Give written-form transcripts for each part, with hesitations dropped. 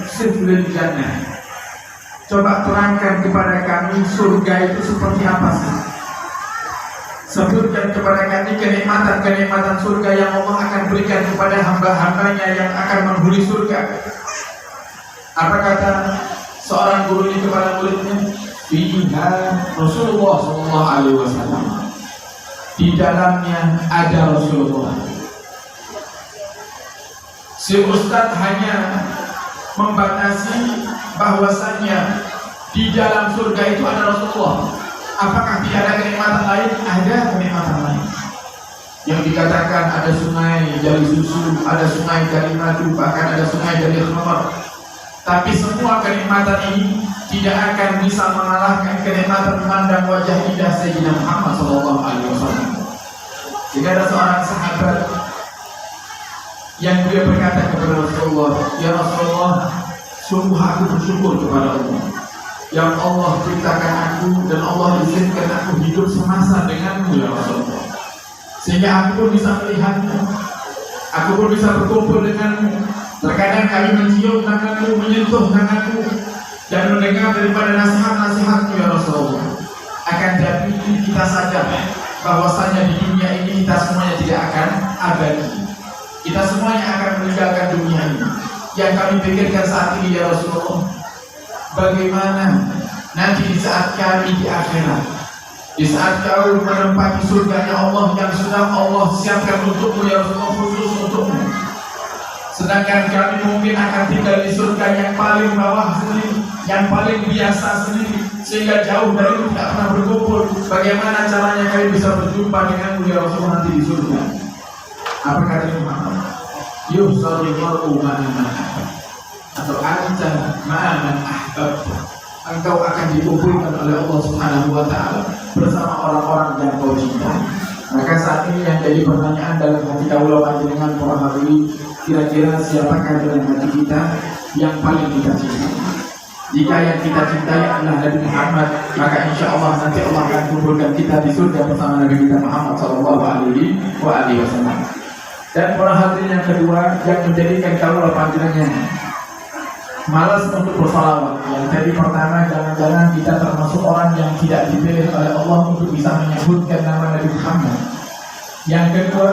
Siflil jannah. Coba terangkan kepada kami surga itu seperti apa sih? Sebutkan kepada kami kenikmatan-kenikmatan surga yang Allah akan berikan kepada hamba-hambanya yang akan menghuni surga. Apa kata seorang guru ini kepada muridnya? Fiha Rasulullah SAW. Di dalamnya ada Rasulullah. Si Ustadz hanya membatasi bahwasannya di dalam surga itu ada Rasulullah. Apakah tidak ada kenikmatan lain? Ada kenikmatan lain. Yang dikatakan ada sungai dari susu, ada sungai dari madu, bahkan ada sungai dari khamar. Tapi semua kenikmatan ini tidak akan bisa mengalahkan kenikmatan memandang wajah indah Sayyidina Muhammad SAW. Jika ada seorang sahabat yang dia berkata kepada Rasulullah, ya Rasulullah, sungguh aku bersyukur kepada Allah yang Allah ciptakan aku dan Allah izinkan aku hidup semasa denganmu ya Rasulullah, sehingga aku pun bisa melihatmu, aku pun bisa berkumpul denganmu. Terkadang kami mencium tanganmu, menyentuh tanganmu dan mendengar daripada nasihat-nasihatmu ya Rasulullah. Akan tapi kita sadar bahwasanya di dunia ini kita semuanya tidak akan abadi. Kita semuanya akan meninggalkan dunia ini. Yang kami pikirkan saat ini ya Rasulullah, bagaimana nanti di saat kami di akhirat, di saat kau menempati surganya Allah yang sudah Allah siapkan untukmu ya Rasulullah, khusus untukmu. Sedangkan kami mungkin akan tinggal di surga yang paling bawah sendiri, yang paling biasa sendiri, sehingga jauh dari itu tidak pernah berkumpul. Bagaimana caranya kami bisa berjumpa denganmu ya Rasulullah nanti di surga? Apa kata Muhammad? Yuhsarul mar'u ma'aman ahbab, atau anta ma'aman ahbab. Engkau akan dikumpulkan oleh Allah Subhanahu wa ta'ala bersama orang-orang yang kau cintai. Maka saat ini yang jadi pertanyaan dalam hati kaulah panjenengan para hadirin, kira-kira siapakah dalam hati kita yang paling kita cintai? Jika yang kita cintai adalah Nabi Muhammad, maka insya Allah nanti Allah akan kumpulkan kita di surga bersama Nabi kita Muhammad SAW. Dan para hadirin yang kedua yang menjadikan kaulah panjenengan malas untuk bersalawat. Yang jadi pertama, jangan-jangan kita termasuk orang yang tidak dipilih oleh Allah untuk bisa menyebutkan nama Nabi Muhammad. Yang kedua,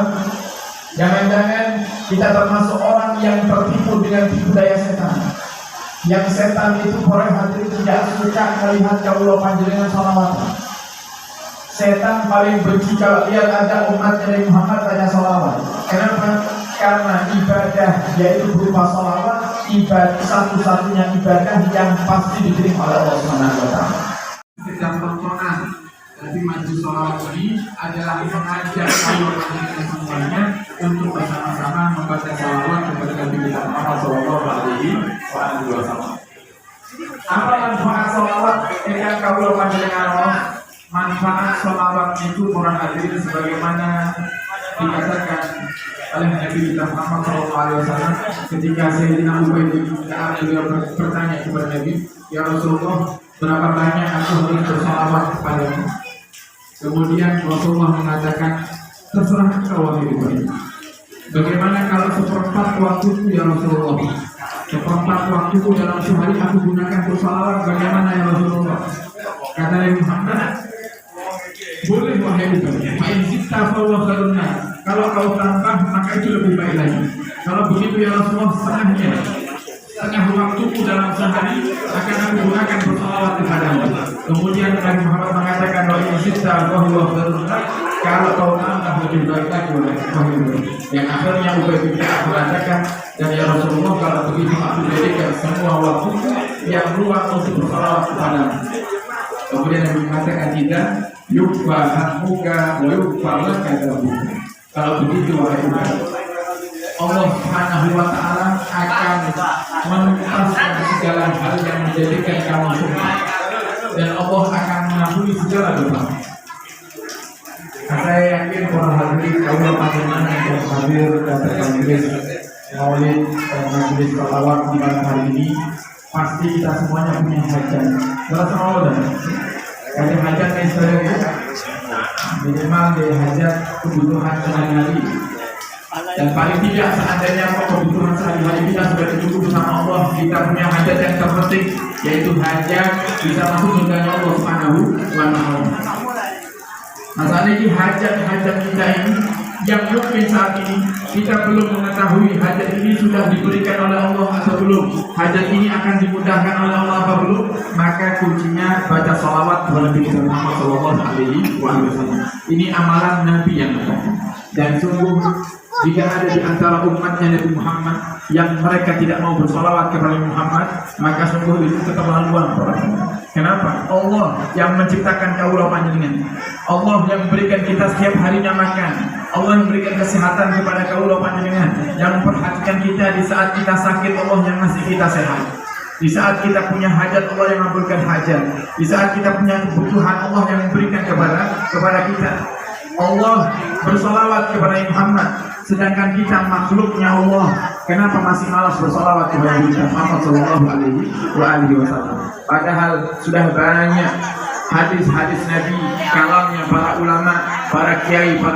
jangan-jangan kita termasuk orang yang tertipu dengan tipu daya setan. Yang setan itu para hadirin tidak suka melihat kaulah panjenengan salawat. Setan paling benci kalau lihat ada umat Nabi Muhammad tanya salawat. Kenapa? Karena ibadah yaitu berupa salawat, ibadah satu-satunya ibadah yang pasti diterima oleh Allah Subhanahu wa ta'ala. Setiap tontonan dari majlis salawat ini adalah mengajak kaulah panjenengan semuanya untuk bersama-sama membaca salawat kepada Nabi kita Muhammad SAW. Apa manfaat salawat yang kaulah panjenengan Allah? Manfaat salawat itu para hadirin sebagaimana dikatakan oleh Nabi kita Muhammad SAW ketika Sayyidina Ubay bin Ka'ab beliau bertanya kepada Nabi, ya Rasulullah, berapa banyak aku harus bersalawat kepadamu? Kemudian Rasulullah mengatakan, terserah engkau wahai Ubay. Bagaimana kalau seperempat waktuku ya Rasulullah? Seperempat waktuku dalam sehari aku gunakan bersalawat, bagaimana ya Rasulullah? Kata Nabi Muhammad, boleh wahai Ubay, fa'in sitta fawwa khairun. Kalau kau tambah maka itu lebih baik lagi. Kalau begitu ya Rasulullah, setengah waktuku dalam sehari akan aku gunakan bersalawat kepadamu. Kemudian Nabi Muhammad mengatakan, wa'in sitta fawwa khairun. Kalau kau tambah lebih baik lagi wahai Ubay. Yang akhirnya Ubay bin Ka'ab mengatakan, dan ya Rasulullah, kalau begitu aku jadikan semua waktu yang luang untuk bersalawat kepadamu. Kemudian Nabi mengatakan, tidak yukfa hakmuka wa yukfa laka dzabuka. Kalau begitu wahai Ubay, Allah Subhanahu wa ta'ala akan menuntaskan segala hal yang menjadikan kamu suka, dan Allah akan mengampuni segala dosa. Saya yakin para hadirin kaulah panjenengan yang hadir dalam majelis maulid dan majelis salawat di malam hari ini, pasti kita semuanya punya hajat. Berasa mau dan ada hajat yang saya minimal dari hajat kebutuhan sehari-hari. Dan paling tidak seandainya kebutuhan sehari-hari kita sudah cukup bersama Allah, kita punya hajat yang terpenting, yaitu hajat bisa masuk surganya Allah Subhanahu wa Ta'ala. Nah, saat ini hajat kita ini yang mungkin saat ini kita belum mengetahui hajat ini sudah diberikan oleh Allah atau belum, hajat ini akan dimudahkan oleh Allah atau belum, maka kuncinya baca salawat kepada Nabi Muhammad SAW. Ini amalan Nabi yang berkata. Dan sungguh jika ada di antara umatnya Nabi Muhammad yang mereka tidak mau bersalawat kepada Muhammad, maka sungguh itu keterlaluan. Kenapa? Allah yang menciptakan kaulah panjenengan, Allah yang memberikan kita setiap harinya makan, Allah yang memberikan kesehatan kepada kaulah panjenengan, yang memperhatikan kita di saat kita sakit, Allah yang ngasih kita sehat. Di saat kita punya hajat, Allah yang memberikan hajat. Di saat kita punya kebutuhan, Allah yang memberikan kepada kita. Allah bersalawat kepada Muhammad, sedangkan kita makhluknya Allah. Kenapa masih malas bersalawat kepada Muhammad SAW? Padahal sudah banyak hadis-hadis Nabi, kalamnya para ulama, para kiai, para